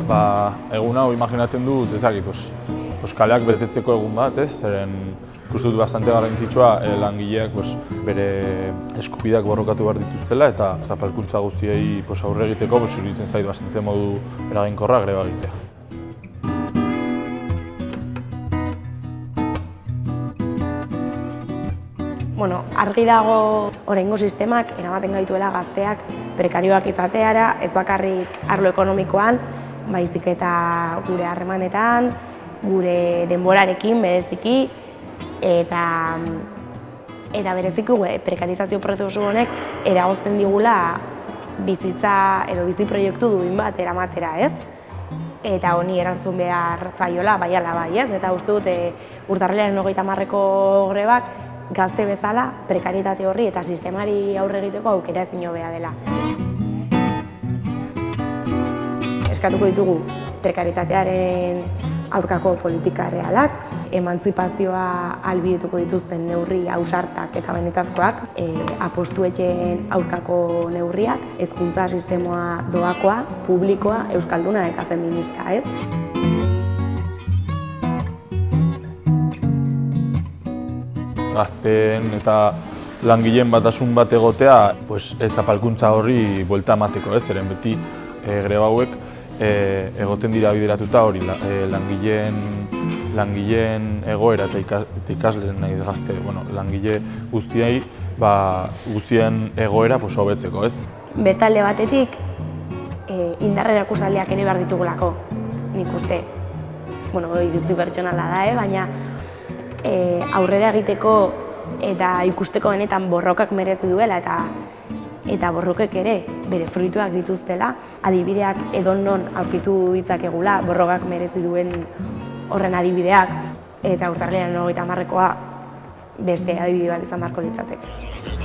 Egun hau imaginatzen dut, ezagik, kaleak betetzeko egun bat, ez? Zeren ikusten dut bastante garrantzitsua langileak bere eskubideak borrokatu behar dituztela eta zapalkuntza guztiei aurre egiteko iruditzen zait bastante modu eraginkorra greba egitea. Argi dago oraingo sistemak eramaten gaituela gazteak prekarioak izateara, ez bakarrik arlo ekonomikoan, baizik eta gure harremanetan, gure denborarekin bereziki, eta bereziki prekarizazio prozesu honek eragozten digula bizitza edo bizi proiektu duin bat eramatera, ez? Eta honi erantzun behar zaiola, bai ala bai, ez? Eta uste dut urtarrilaren 30ko grebak gazte bezala prekarietate horri eta sistemari aurre egiteko aukera ezin hobea dela. Eskatuko ditugu prekarietatearen aurkako politika errealak, emantzipazioa ahalbidetuko dituzten neurri ausartak eta benetazkoak, apostuetxeen aurkako neurriak, hezkuntza sistemoa doakoa, publikoa, euskalduna eta feminista, ez? Gazteen eta langileen batasun bat egotea ez zapalkuntza horri buelta emateko, ez? Zeren beti greba hauek egoten dira bideratuta hori langileen egoera eta ikasleen nahiz gazte, langile guztiei guztien egoera hobetzeko, ez? Beste alde batetik, indarren erakustaldiak ere behar ditugulako, nik uste. Iritzi pertsonala da, baina aurrera egiteko eta ikusteko benetan borrokak merezi duela eta borrokek ere bere fruituak dituztela, adibideak edonon aurkitu ditzakegula borrokak merezi duen horren adibideak, eta urtarrilaren 30koa beste adibide bat izan beharko litzateke.